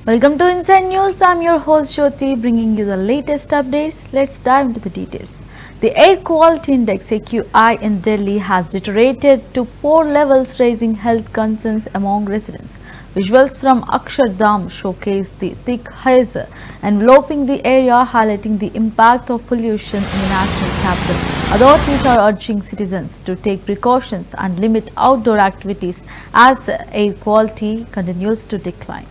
Welcome to Inside News. I'm your host Jyoti, bringing you the latest updates. Let's dive into the details. The air quality index AQI in Delhi has deteriorated to poor levels, raising health concerns among residents. Visuals from Akshardham showcase the thick haze enveloping the area, highlighting the impact of pollution in the national capital. Authorities are urging citizens to take precautions and limit outdoor activities as air quality continues to decline.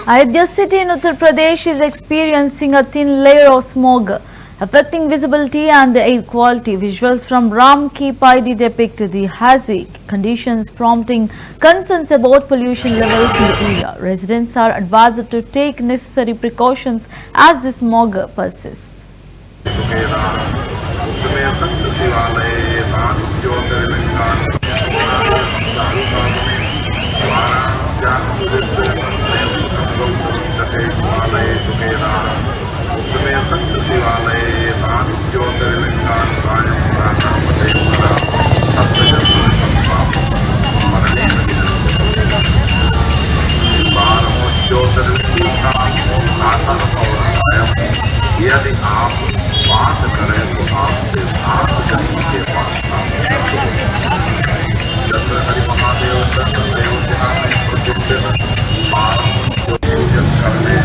Ayodhya city in Uttar Pradesh is experiencing a thin layer of smog, affecting visibility and the air quality. Visuals from Ram Ki Paidi depict the hazy conditions, prompting concerns about pollution levels in the area. Residents are advised to take necessary precautions as the smog persists. यदि आप बात करें तो आपसे बात करने के बाद चंद्र हरि महादेव चंद्र देव प्रतिदिन पूजन करने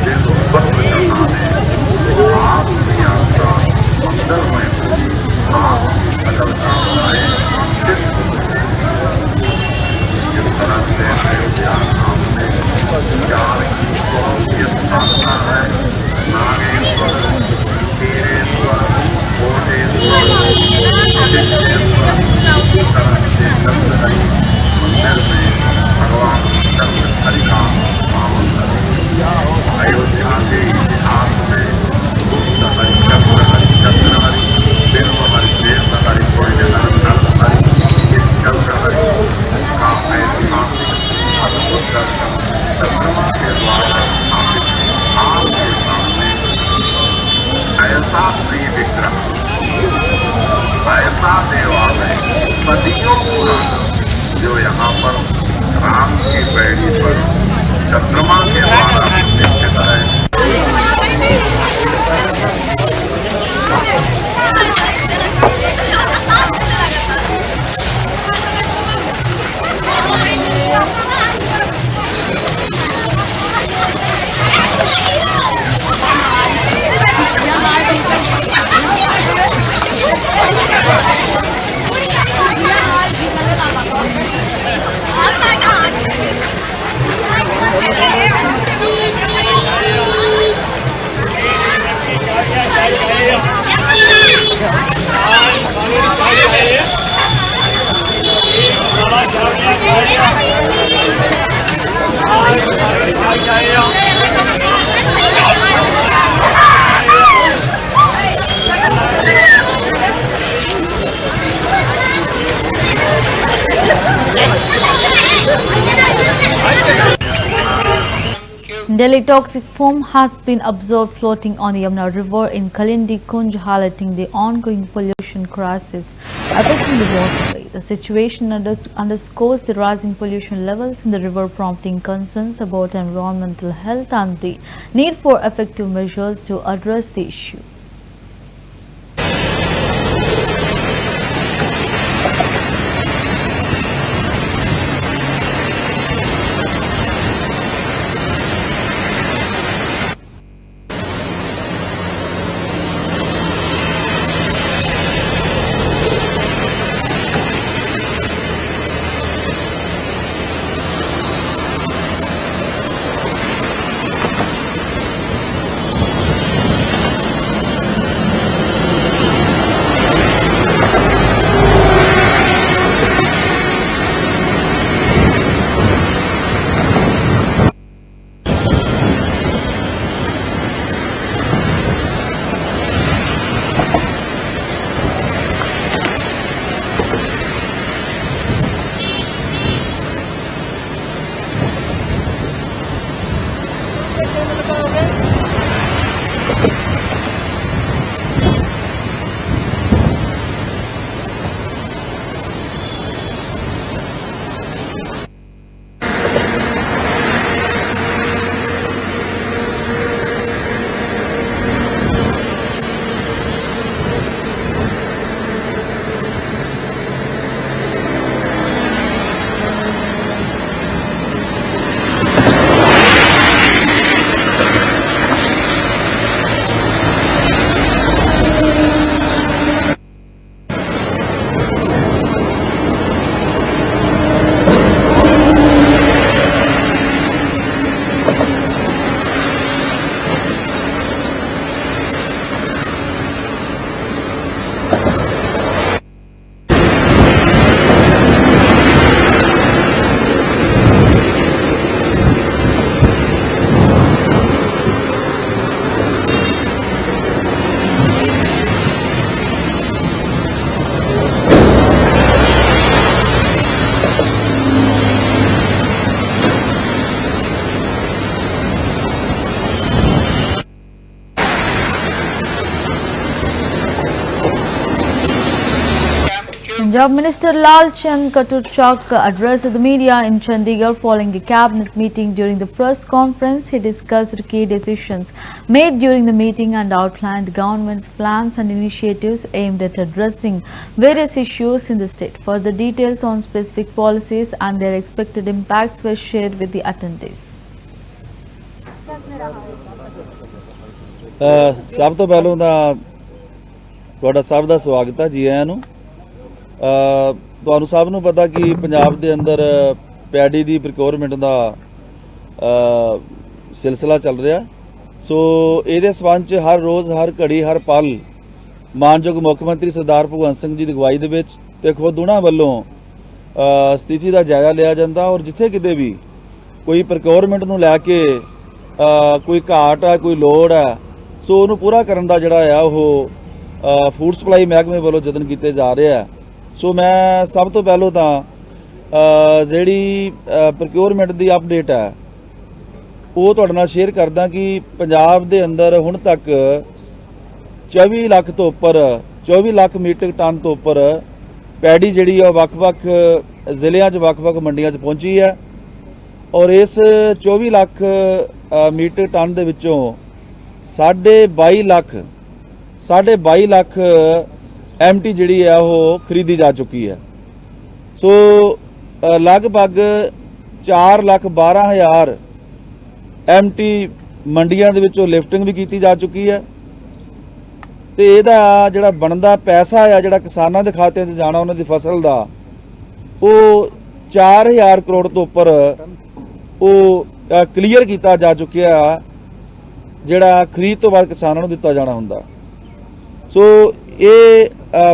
दिन पत्र चढ़ाने आपकी यात्रा मंगलमय होगी। आप अटल कामनाएं जिस तरह से अयोध्या धाम में चार की स्थापना है, नागेश्वर, हीरेश्वर, कोटेश्वर, चंद्रहरि मंदिर में भगवान चंद्रहरि का पावन है। अयोध्या के इतिहास में गुप्तहरि, चंद्रहरि, बिंबहरि, शेषहरि, नरहरि, इस चंद्रहरि का ऐतिहासिक अद्भुत दर्शन चंद्रमा के द्वारा स्थापित आपके सामने ऐसा श्री विग्रह, ऐसा देवालय सदियों पुराना जो यहाँ पर राम की पैड़ी पर चंद्रमा के द्वारा प्रतिष्ठित है। In Delhi, toxic foam has been observed floating on the Yamuna River in Kalindi Kunj, highlighting the ongoing pollution crisis affecting the waterway. The situation underscores the rising pollution levels in the river, prompting concerns about environmental health and the need for effective measures to address the issue. Punjab Minister Lal Chand Katurchak addressed the media in Chandigarh following the cabinet meeting. During the press conference, he discussed key decisions made during the meeting and outlined the government's plans and initiatives aimed at addressing various issues in the state. Further details on specific policies and their expected impacts were shared with the attendees. सब तो पहलों ਤੁਹਾਡਾ ਸਭ ਦਾ ਸਵਾਗਤ ਹੈ ਜੀ ਆਇਆਂ ਨੂੰ। ਤੁਹਾਨੂੰ ਸਭ ਨੂੰ ਪਤਾ ਕਿ ਪੰਜਾਬ ਦੇ ਅੰਦਰ ਪੈਡੀ ਦੀ ਪ੍ਰੋਕਿਉਰਮੈਂਟ ਦਾ ਸਿਲਸਿਲਾ ਚੱਲ ਰਿਹਾ, ਸੋ ਇਹਦੇ ਸਬੰਧ 'ਚ ਹਰ ਰੋਜ਼ ਹਰ ਘੜੀ ਹਰ ਪਲ ਮਾਨਯੋਗ ਮੁੱਖ ਮੰਤਰੀ ਸਰਦਾਰ ਭਗਵੰਤ ਸਿੰਘ ਜੀ ਦੀ ਅਗਵਾਈ ਦੇ ਵਿੱਚ ਤੇ ਖੁਦ ਉਹਨਾਂ ਵੱਲੋਂ ਸਥਿਤੀ ਦਾ ਜਾਇਜ਼ਾ ਲਿਆ ਜਾਂਦਾ ਔਰ ਜਿੱਥੇ ਕਿਤੇ ਵੀ ਕੋਈ ਪ੍ਰੋਕਿਉਰਮੈਂਟ ਨੂੰ ਲੈ ਕੇ ਕੋਈ ਘਾਟ ਹੈ ਕੋਈ ਲੋੜ ਹੈ ਸੋ ਉਹਨੂੰ ਪੂਰਾ ਕਰਨ ਦਾ ਜਿਹੜਾ ਆ ਉਹ ਫੂਡ ਸਪਲਾਈ ਮਹਿਕਮੇ ਵੱਲੋਂ ਯਤਨ ਕੀਤੇ ਜਾ ਰਿਹਾ। ਸੋ ਮੈਂ ਸਭ ਤੋਂ ਪਹਿਲਾਂ ਤਾਂ ਜਿਹੜੀ ਪ੍ਰੋਕਿਉਰਮੈਂਟ ਦੀ ਅਪਡੇਟ ਹੈ ਉਹ ਤੁਹਾਡੇ ਨਾਲ ਸ਼ੇਅਰ ਕਰਦਾ ਕਿ ਪੰਜਾਬ ਦੇ ਅੰਦਰ ਹੁਣ ਤੱਕ 24 ਲੱਖ ਤੋਂ ਉੱਪਰ 24 ਲੱਖ ਮੀਟ੍ਰਿਕ ਟਨ ਤੋਂ ਉੱਪਰ ਪੈਡੀ ਜਿਹੜੀ ਆ ਵੱਖ-ਵੱਖ ਜ਼ਿਲ੍ਹਿਆਂ 'ਚ ਵੱਖ-ਵੱਖ ਮੰਡੀਆਂ 'ਚ ਪਹੁੰਚੀ ਹੈ ਔਰ ਇਸ 24 ਲੱਖ ਮੀਟ੍ਰਿਕ ਟਨ ਦੇ ਵਿੱਚੋਂ 22 ਲੱਖ ਐਮਟੀ ਜਿਹੜੀ ਹੈ ਉਹ ਖਰੀਦੀ ਜਾ ਚੁੱਕੀ ਹੈ। ਸੋ ਲਗਭਗ 4,12,000 ਐਮਟੀ ਮੰਡੀਆਂ ਦੇ ਵਿੱਚੋਂ ਲਿਫਟਿੰਗ ਵੀ ਕੀਤੀ ਜਾ ਚੁੱਕੀ ਹੈ ਤੇ ਇਹਦਾ ਜਿਹੜਾ ਬਣਦਾ ਪੈਸਾ ਆ ਜਿਹੜਾ ਕਿਸਾਨਾਂ ਦੇ ਖਾਤਿਆਂ 'ਚ ਜਾਣਾ ਉਹਨਾਂ ਦੀ ਫਸਲ ਦਾ ਉਹ 4,000 ਕਰੋੜ ਤੋਂ ਉੱਪਰ ਉਹ ਕਲੀਅਰ ਕੀਤਾ ਜਾ ਚੁੱਕਿਆ ਜਿਹੜਾ ਖਰੀਦ ਤੋਂ ਬਾਅਦ ਕਿਸਾਨਾਂ ਨੂੰ ਦਿੱਤਾ ਜਾਣਾ ਹੁੰਦਾ। ਸੋ ਇਹ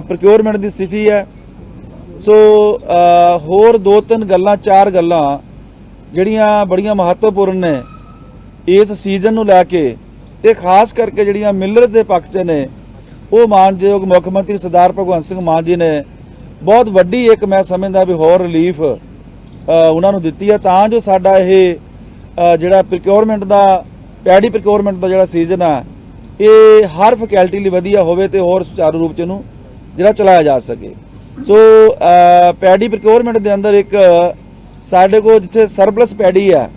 ਪ੍ਰੋਕਿਉਰਮੈਂਟ ਦੀ ਸਥਿਤੀ ਹੈ। ਸੋ ਹੋਰ 2-3 ਗੱਲਾਂ 4 ਗੱਲਾਂ ਜਿਹੜੀਆਂ ਬੜੀਆਂ ਮਹੱਤਵਪੂਰਨ ਨੇ ਇਸ ਸੀਜ਼ਨ ਨੂੰ ਲੈ ਕੇ ਤੇ ਖਾਸ ਕਰਕੇ ਜਿਹੜੀਆਂ ਮਿਲਰਸ ਦੇ ਪੱਖ 'ਚ ਨੇ ਉਹ ਮਾਨਯੋਗ ਮੁੱਖ ਮੰਤਰੀ ਸਰਦਾਰ ਭਗਵੰਤ ਸਿੰਘ ਮਾਨ ਜੀ ਨੇ ਬਹੁਤ ਵੱਡੀ ਇੱਕ ਮੈਂ ਸਮਝਦਾ ਵੀ ਹੋਰ ਰਿਲੀਫ ਉਹਨਾਂ ਨੂੰ ਦਿੱਤੀ ਹੈ ਤਾਂ ਜੋ ਸਾਡਾ ਇਹ ਜਿਹੜਾ ਪ੍ਰੋਕਿਉਰਮੈਂਟ ਦਾ ਪੈਡੀ ਪ੍ਰੋਕਿਉਰਮੈਂਟ ਦਾ ਜਿਹੜਾ ਸੀਜ਼ਨ ਆ ਇਹ ਹਰ ਫੈਕਲਟੀ ਲਈ ਵਧੀਆ ਹੋਵੇ ਤੇ ਹੋਰ ਸੁਚਾਰੂ ਰੂਪ ਚ ਇਹਨੂੰ ਜਿਹੜਾ ਚਲਾਇਆ ਜਾ ਸਕੇ। ਸੋ ਪੈਡੀ ਪ੍ਰੋਕਿਉਰਮੈਂਟ ਦੇ ਅੰਦਰ ਇੱਕ ਸਾਡੇ ਕੋਲ ਜਿੱਥੇ ਸਰਪਲਸ ਪੈਡੀ ਆ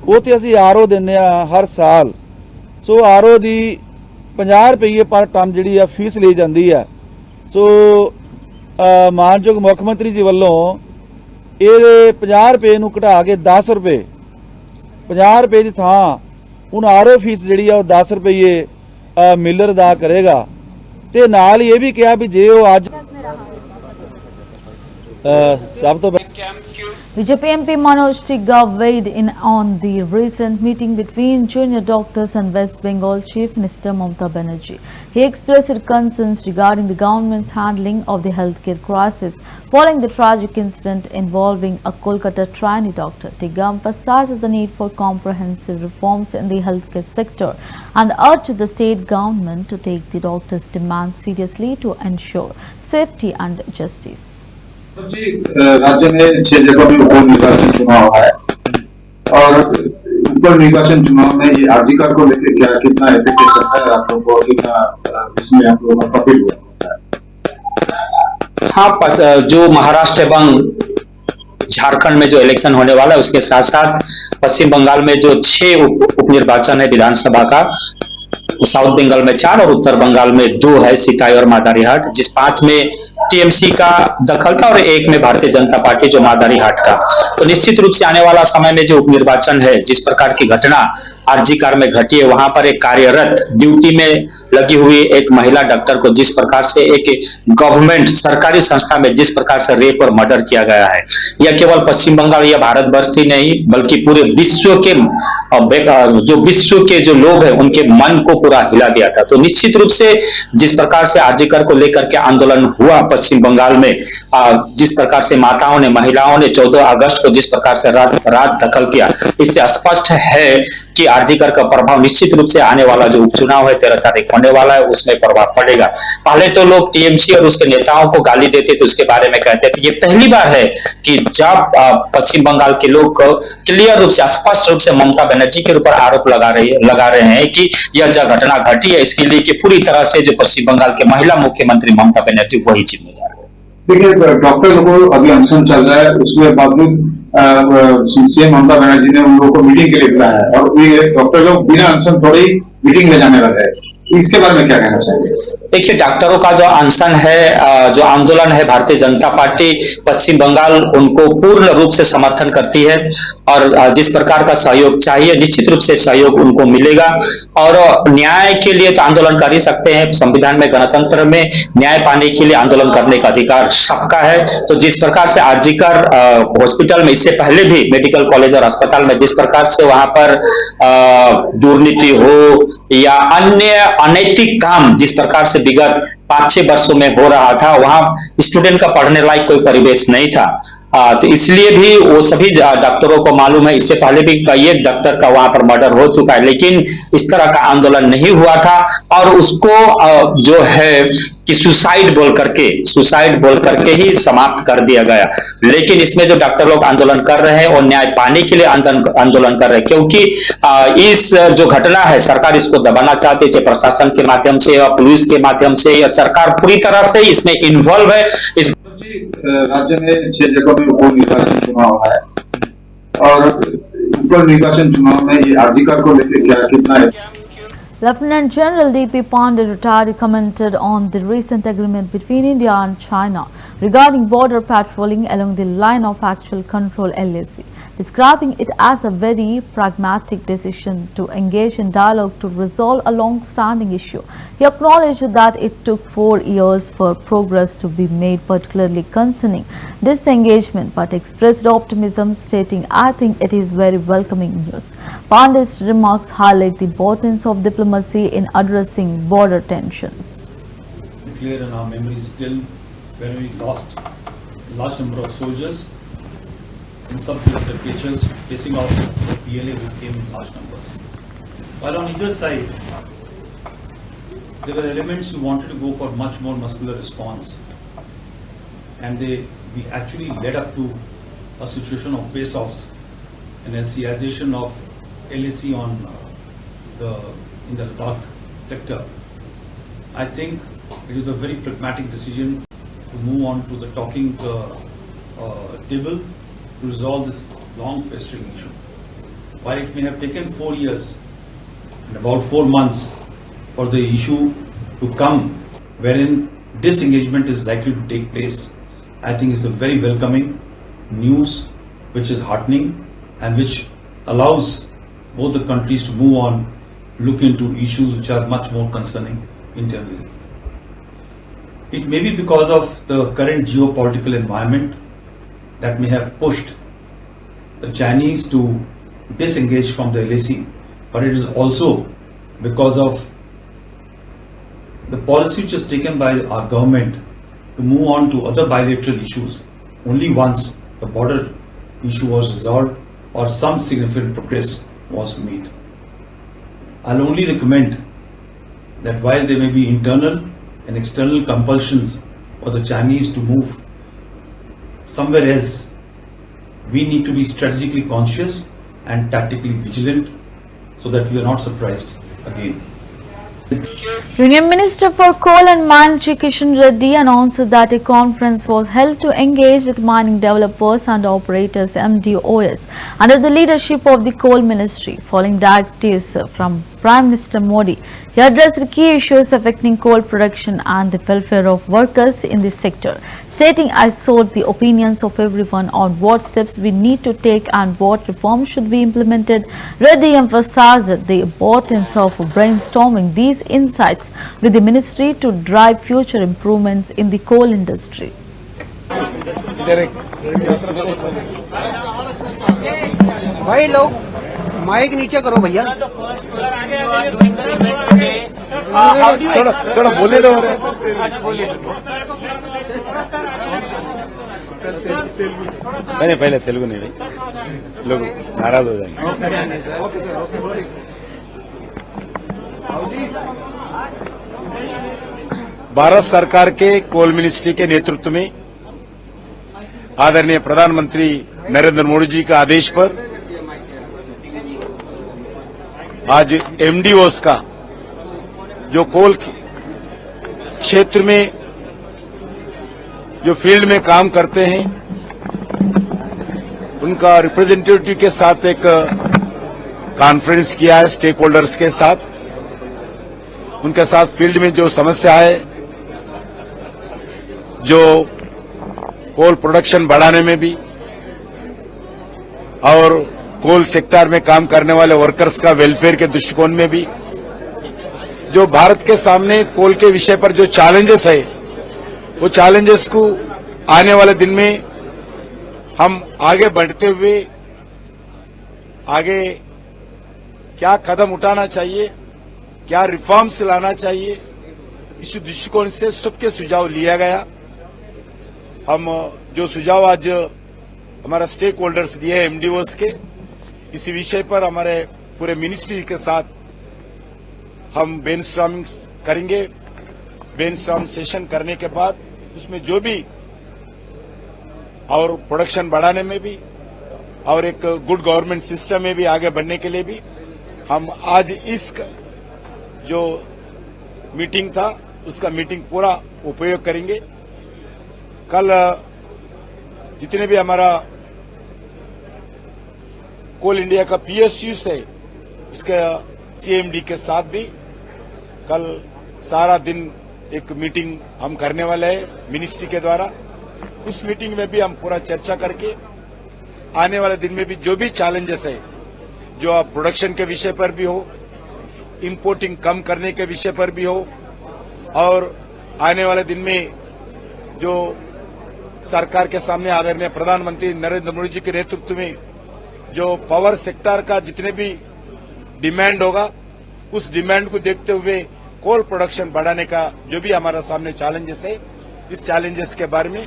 ਉਹ ਤੇ ਅਸੀਂ ਆਰਓ ਦਿੰਦੇ ਆ ਹਰ ਸਾਲ। ਸੋ ਆਰਓ ਦੀ 50 ਰੁਪਏ ਪਰ ਟਨ ਜਿਹੜੀ ਆ ਫੀਸ ਲਈ ਜਾਂਦੀ ਆ। ਸੋ ਮਾਨਯੋਗ ਮੁੱਖ ਮੰਤਰੀ ਜੀ ਵੱਲੋਂ ਇਹ 50 ਰੁਪਏ ਨੂੰ ਘਟਾ ਕੇ 10 ਰੁਪਏ 50 ਰੁਪਏ ਦੀ ਥਾਂ ਹੁਣ ਆਰਓ ਫੀਸ ਜਿਹੜੀ ਆ ਉਹ 10 ਰੁਪਏ ਮਿਲਰ ਅਦਾ ਕਰੇਗਾ। ਤੇ ਨਾਲ ਹੀ ਇਹ ਵੀ ਕਿਹਾ ਵੀ ਜੇ ਉਹ ਅੱਜ ਸਭ ਤੋਂ BJP MP Manoj Tigga weighed in on the recent meeting between junior doctors and West Bengal Chief Minister Mamata Banerjee. He expressed concerns regarding the government's handling of the healthcare crisis following the tragic incident involving a Kolkata trainee doctor. Tigga emphasized the need for comprehensive reforms in the healthcare sector and urged the state government to take the doctors' demands seriously to ensure safety and justice. जी राज्य में 6 जगह में उप निर्वाचन चुनाव है और उप निर्वाचन चुनाव में ये आरजीकर को लेकर क्या कितना एप्लीकेशन है आप लोगों को, कितना इसमें आप लोगों का प्रॉफिट हुआ? हाँ, जो महाराष्ट्र एवं झारखंड में जो इलेक्शन होने वाला है उसके साथ साथ पश्चिम बंगाल में जो 6 उप निर्वाचन है विधानसभा का, साउथ बंगाल में 4 और उत्तर बंगाल में 2 है, सिताई और मादारीहाट, जिस 5 में टीएमसी का दखल था और 1 में भारतीय जनता पार्टी जो मादारीहाट का। तो निश्चित रूप से आने वाला समय में जो उपनिर्वाचन है, जिस प्रकार की घटना आरजीकर में घटी है, वहां पर एक कार्यरत ड्यूटी में लगी हुई एक महिला डॉक्टर को जिस प्रकार से एक गवर्नमेंट सरकारी संस्था में जिस प्रकार से रेप और मर्डर किया गया है, यह केवल पश्चिम बंगाल या भारतवर्ष ही नहीं बल्कि पूरे विश्व के जो लोग हैं उनके मन को पूरा हिला दिया था। तो निश्चित रूप से जिस प्रकार से आरजीकर को लेकर के आंदोलन हुआ पश्चिम बंगाल में, जिस प्रकार से माताओं ने महिलाओं ने 14 अगस्त को जिस प्रकार से रात दखल किया, इससे स्पष्ट है कि आरजीकर का प्रभाव निश्चित रूप से आने वाला जो उपचुनाव है 13 तारीख होने वाला है उसमें प्रभाव पड़ेगा। पहले तो लोग टीएमसी और उसके नेताओं को गाली देते थे, उसके बारे में कहते थे। ये पहली बार है कि जब पश्चिम बंगाल के लोग क्लियर रूप से स्पष्ट रूप से ममता बनर्जी के ऊपर आरोप लगा रहे हैं कि यह जो घटना घटी है इसके लिए कि पूरी तरह से जो पश्चिम बंगाल के महिला मुख्यमंत्री ममता बनर्जी वही जिम्मेदार है। देखिए डॉक्टर लोगों अभी अनशन चल रहा है, उसके बावजूद सीएम ममता बनर्जी ने उन लोगों को मीटिंग के लिए बुलाया है और डॉक्टर लोग बिना अनशन थोड़ी मीटिंग में जाने लगे हैं। इसके बारे में क्या कहना चाहिए? देखिए डॉक्टरों का जो अनशन है, जो आंदोलन है, भारतीय जनता पार्टी पश्चिम बंगाल उनको पूर्ण रूप से समर्थन करती है और जिस प्रकार का सहयोग चाहिए निश्चित रूप से सहयोग उनको मिलेगा। और न्याय के लिए तो आंदोलन कर ही सकते हैं, संविधान में गणतंत्र में न्याय पाने के लिए आंदोलन करने का अधिकार सबका है। तो जिस प्रकार से आरजीकर हॉस्पिटल में इससे पहले भी मेडिकल कॉलेज और अस्पताल में जिस प्रकार से वहां पर दुर्नीति हो या अन्य अनैतिक काम जिस प्रकार से विगत 5-6 वर्षों में हो रहा था, वहां स्टूडेंट का पढ़ने लायक कोई परिवेश नहीं था। तो इसलिए भी वो सभी डॉक्टरों को मालूम है, इससे पहले भी कई एक डॉक्टर का वहां पर मर्डर हो चुका है, लेकिन इस तरह का आंदोलन नहीं हुआ था और उसको जो है कि सुसाइड बोल करके ही समाप्त कर दिया गया। लेकिन इसमें जो डॉक्टर लोग आंदोलन कर रहे हैं और न्याय पाने के लिए आंदोलन कर रहे हैं, क्योंकि इस जो घटना है सरकार इसको दबाना चाहती है, प्रशासन के माध्यम से या पुलिस के माध्यम से, या सरकार पूरी तरह से इसमें इन्वॉल्व है। इस राज्य में 6 जगह में उप निर्वाचन चुनाव है और उप निर्वाचन चुनाव में ये आरजीकर को लेकर क्या कितना है? Lieutenant General D.P. Pandey, retired, commented on the recent agreement between India and China regarding border patrolling along the line of actual control LAC, describing it as a very pragmatic decision to engage in dialogue to resolve a long-standing issue. He acknowledged that it took 4 years for progress to be made, particularly concerning disengagement, but expressed optimism, stating, "I think it is very welcoming news." Pandey's remarks highlight the importance of diplomacy in addressing border tensions. Clear in our memory still when we lost a large number of soldiers in some locations facing off the PLA who came in large numbers. While on either side, there were elements who wanted to go for much more muscular response, and we actually led up to a situation of face-offs and NCIzation of LAC on in the Ladakh sector. I think it is a very pragmatic decision to move on to the talking table to resolve this long festering issue. While it may have taken 4 years and about 4 months for the issue to come wherein disengagement is likely to take place, I think is a very welcoming news which is heartening and which allows both the countries to move on, look into issues which are much more concerning internally. It may be because of the current geopolitical environment that may have pushed the Chinese to disengage from the LAC, but it is also because of the policy which is taken by our government to move on to other bilateral issues only once the border issue was resolved or some significant progress was made. I'll only recommend that while there may be internal and external compulsions for the Chinese to move somewhere else, we need to be strategically conscious and tactically vigilant so that we are not surprised again. Union Minister for Coal and Mines G. Kishan Reddy announced that a conference was held to engage with mining developers and operators MDOs under the leadership of the Coal Ministry. Following directives from Prime Minister Modi, he addressed key issues affecting coal production and the welfare of workers in this sector, stating, "I sought the opinions of everyone on what steps we need to take and what reforms should be implemented." Reddy emphasized the importance of brainstorming these insights with the ministry to drive future improvements in the coal industry. भाई लोग mic नीचे करो भैया थोड़ा बोले दो नहीं पहले तेलुगु नहीं भाई लोग नाराज हो जाएंगे। भारत सरकार के कोल मिनिस्ट्री के नेतृत्व में आदरणीय प्रधानमंत्री नरेंद्र मोदी जी का आदेश पर आज एमडीओस का जो कोल क्षेत्र में जो फील्ड में काम करते हैं उनका रिप्रेजेंटेटिव के साथ एक कॉन्फ्रेंस किया है स्टेक होल्डर्स के साथ। उनके साथ फील्ड में जो समस्या है, जो कोल प्रोडक्शन बढ़ाने में भी और कोल सेक्टर में काम करने वाले वर्कर्स का वेलफेयर के दृष्टिकोण में भी, जो भारत के सामने कोल के विषय पर जो चैलेंजेस है, वो चैलेंजेस को आने वाले दिन में हम आगे बढ़ते हुए आगे क्या कदम उठाना चाहिए, क्या रिफॉर्म्स लाना चाहिए, इस दृष्टिकोण से सबके सुझाव लिया गया। हम जो सुझाव आज हमारा स्टेक होल्डर्स दिए एमडीओस के, इसी विषय पर हमारे पूरे मिनिस्ट्री के साथ हम ब्रेनस्टॉर्मिंग करेंगे। ब्रेनस्टॉर्म सेशन करने के बाद उसमें जो भी और प्रोडक्शन बढ़ाने में भी और एक गुड गवर्नमेंट सिस्टम में भी आगे बढ़ने के लिए भी हम आज इस जो मीटिंग था उसका मीटिंग पूरा उपयोग करेंगे। कल जितने भी हमारा कोल इंडिया का पीएसयू है उसके सीएमडी के साथ भी कल सारा दिन एक मीटिंग हम करने वाले हैं मिनिस्ट्री के द्वारा। उस मीटिंग में भी हम पूरा चर्चा करके आने वाले दिन में भी जो भी चैलेंजेस है, जो आप प्रोडक्शन के विषय पर भी हो, इंपोर्टिंग कम करने के विषय पर भी हो, और आने वाले दिन में जो सरकार के सामने आदरणीय प्रधानमंत्री नरेंद्र मोदी जी के नेतृत्व में जो पावर सेक्टर का जितने भी डिमांड होगा, उस डिमांड को देखते हुए कोल प्रोडक्शन बढ़ाने का जो भी हमारा सामने चैलेंजेस है, इस चैलेंजेस के बारे में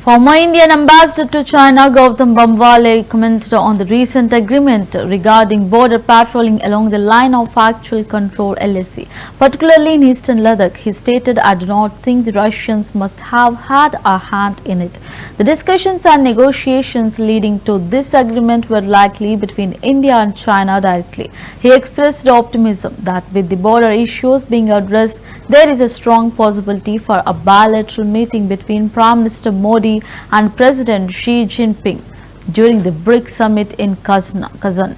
Former Indian ambassador to China, Grautam Bambawale, commented on the recent agreement regarding border patrolling along the line of actual control (LAC), particularly in eastern Ladakh. He stated, "I do not think the Russians must have had a hand in it. The discussions and negotiations leading to this agreement were likely between India and China directly." He expressed optimism that with the border issues being addressed, there is a strong possibility for a bilateral meeting between Prime Minister Modi and President Xi Jinping during the BRICS summit in Kazan.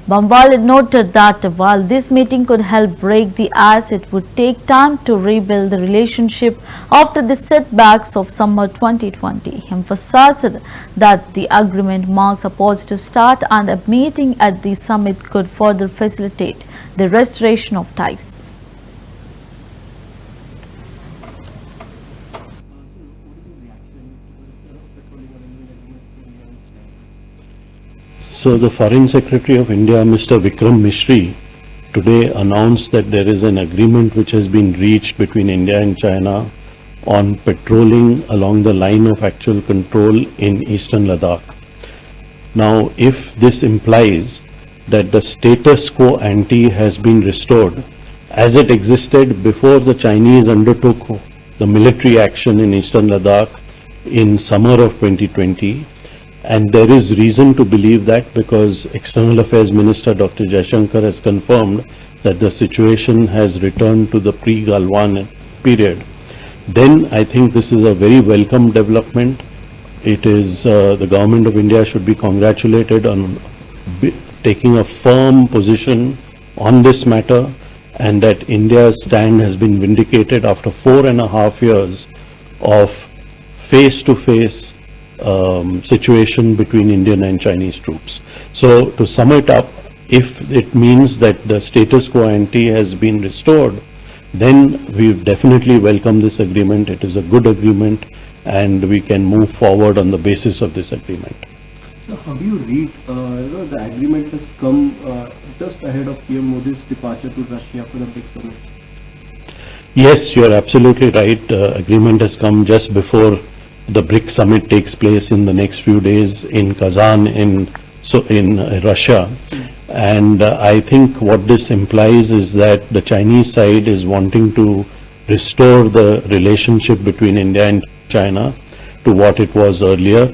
Bambawale noted that while this meeting could help break the ice, it would take time to rebuild the relationship after the setbacks of summer 2020. He emphasized that the agreement marks a positive start and a meeting at the summit could further facilitate the restoration of ties. So the Foreign Secretary of India, Mr. Vikram Misri, today announced that there is an agreement which has been reached between India and China on patrolling along the line of actual control in eastern Ladakh. Now, if this implies that the status quo ante has been restored as it existed before the Chinese undertook the military action in eastern Ladakh in summer of 2020, and there is reason to believe that because External Affairs Minister Dr. Jaishankar has confirmed that the situation has returned to the pre-Galwan period, then I think this is a very welcome development. It is, the Government of India should be congratulated on taking a firm position on this matter, and that India's stand has been vindicated after 4.5 years of face-to-face situation between Indian and Chinese troops. So to sum it up, if it means that the status quo ante has been restored, then we definitely welcome this agreement. It is a good agreement and we can move forward on the basis of this agreement. So how do you read, the agreement has come just ahead of PM Modi's departure to Russia for the BRICS summit? Yes, you are absolutely right. Agreement has come just before the BRICS summit takes place in the next few days in Kazan in Russia. And I think what this implies is that the Chinese side is wanting to restore the relationship between India and China to what it was earlier.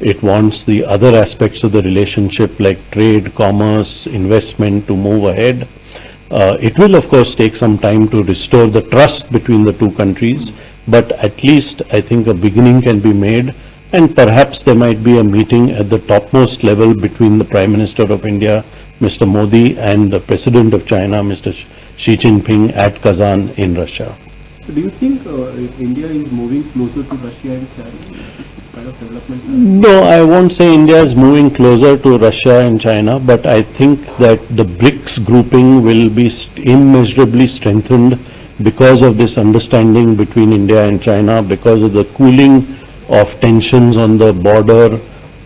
It wants the other aspects of the relationship like trade, commerce, investment to move ahead. It will of course take some time to restore the trust between the two countries, but at least I think a beginning can be made, and perhaps there might be a meeting at the topmost level between the Prime Minister of India, Mr. Modi, and the President of China, Mr. Xi Jinping, at Kazan in Russia. So do you think India is moving closer to Russia and China? Kind of development? No, I won't say India is moving closer to Russia and China, but I think that the BRICS grouping will be immeasurably strengthened because of this understanding between India and China, because of the cooling of tensions on the border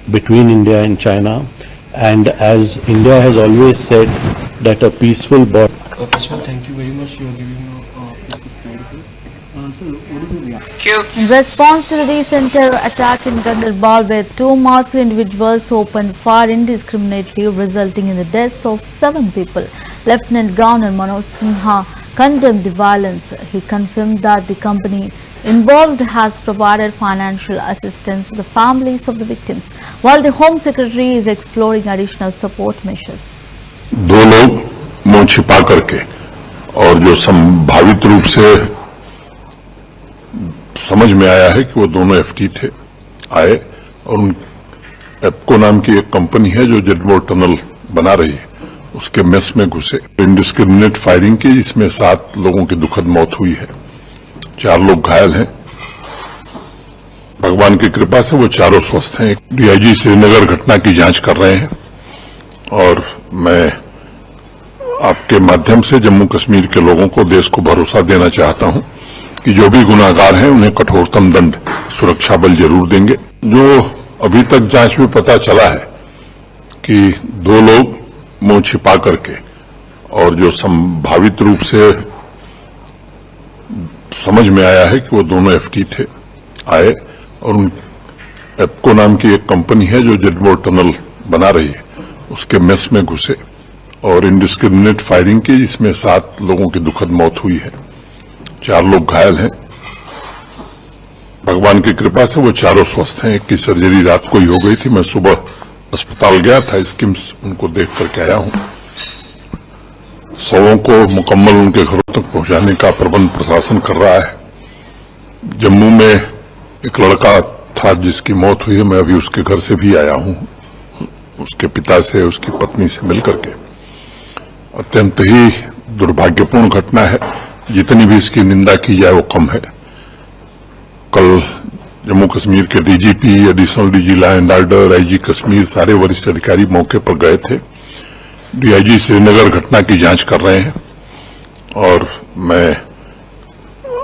between India and China. And as India has always said that a peaceful border. First of all, thank you very much. You are giving so what is the reaction? In response to the recent terror attack in Ganderbal, where 2 masked individuals opened fire indiscriminately, resulting in the deaths of 7 people, Lieutenant Governor Manoj Sinha condemned the violence. He confirmed that the company involved has provided financial assistance to the families of the victims, while the Home Secretary is exploring additional support measures. 2 लोग मुंह छिपा करके और जो संभावित रूप से समझ में आया है कि वो दोनों एफटी थे, आए और उन एपको नाम की एक कंपनी है जो जेटमोर टनल बना रही है, उसके मेस में घुसे, इंडिस्क्रिमिनेट फायरिंग की, जिसमें 7 लोगों की दुखद मौत हुई है, 4 लोग घायल हैं। भगवान की कृपा से वो चारों स्वस्थ हैं। डीआईजी श्रीनगर घटना की जांच कर रहे हैं और मैं आपके माध्यम से जम्मू कश्मीर के लोगों को, देश को भरोसा देना चाहता हूं कि जो भी गुनाहगार हैं उन्हें कठोरतम दंड सुरक्षा बल जरूर देंगे। जो अभी तक जांच में पता चला है कि 2 लोग मुंह छिपा करके और जो संभावित रूप से समझ में आया है कि वो दोनों एफटी थे, आए और उन एप्को नाम की एक कंपनी है जो जेडबोर टनल बना रही है, उसके मेस में घुसे और इंडिस्क्रिमिनेट फायरिंग की, जिसमें 7 लोगों की दुखद मौत हुई है, 4 लोग घायल हैं। भगवान की कृपा से वो चारों स्वस्थ हैं। एक की सर्जरी रात को ही हो गई थी। मैं सुबह अस्पताल गया था, स्किम्स उनको देख करके आया हूं। शवों को मुकम्मल उनके घरों तक पहुंचाने का प्रबंध प्रशासन कर रहा है। जम्मू में एक लड़का था जिसकी मौत हुई है, मैं अभी उसके घर से भी आया हूं, उसके पिता से, उसकी पत्नी से मिलकर के। अत्यंत ही दुर्भाग्यपूर्ण घटना है, जितनी भी इसकी निंदा की जाए वो कम है। कल जम्मू कश्मीर के DGP, additional DG law and order, IG Kashmir, सारे वरिष्ठ अधिकारी मौके पर गए थे। डीआईजी श्रीनगर घटना की जांच कर रहे हैं और मैं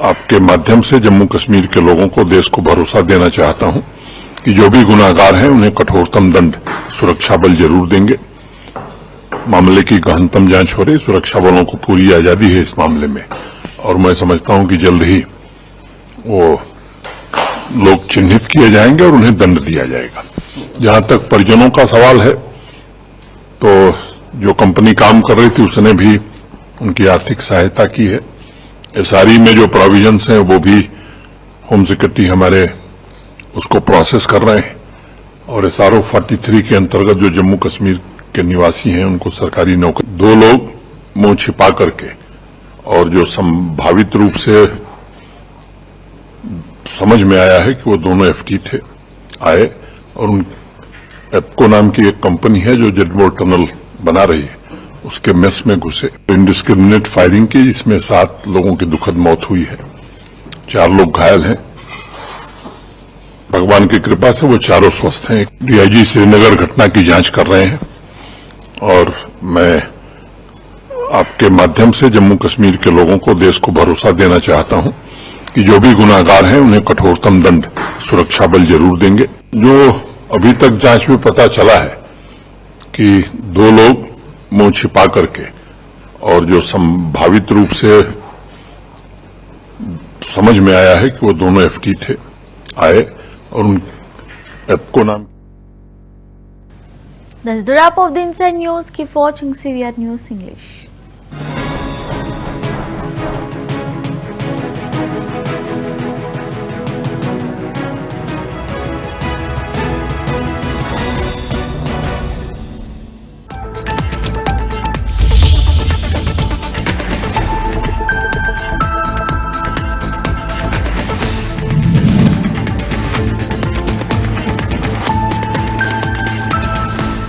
आपके माध्यम से जम्मू कश्मीर के लोगों को, देश को भरोसा देना चाहता हूं कि जो भी गुनाहगार हैं उन्हें कठोरतम दंड सुरक्षा बल जरूर देंगे। मामले की गहनतम जांच हो रही, सुरक्षा बलों को पूरी आजादी है इस मामले में और मैं समझता हूं कि जल्द ही वो लोग चिन्हित किए जाएंगे और उन्हें दंड दिया जाएगा। जहां तक परिजनों का सवाल है, तो जो कंपनी काम कर रही थी उसने भी उनकी आर्थिक सहायता की है। एसआरई में जो प्रोविजंस हैं वो भी होम सेक्रेटरी हमारे उसको प्रोसेस कर रहे हैं और एसआरओ 43 के अंतर्गत जो जम्मू कश्मीर के निवासी हैं उनको सरकारी नौकरी। 2 लोग मुंह छिपा करके और जो संभावित रूप से समझ में आया है कि वो दोनों एफटी थे, आए और उन एप्को नाम की एक कंपनी है जो जेडबोर टनल बना रही है, उसके मेस में घुसे। इंडिस्क्रिमिनेट फायरिंग की, जिसमें 7 लोगों की दुखद मौत हुई है, 4 लोग घायल हैं। भगवान की कृपा से वो चारों स्वस्थ हैं। डीआईजी श्रीनगर घटना की जांच कर रहे हैं और मैं आपके माध्यम से जम्मू कश्मीर के लोगों को, देश को भरोसा देना चाहता हूं कि जो भी गुनाहगार हैं उन्हें कठोरतम दंड सुरक्षा बल जरूर देंगे। जो अभी तक जांच में पता चला है कि 2 लोग मुंह छिपा करके और जो संभावित रूप से समझ में आया है कि वो दोनों एफटी थे, आए और उन एप्को नाम। That's the wrap of the Inside News. Keep watching CVR News English.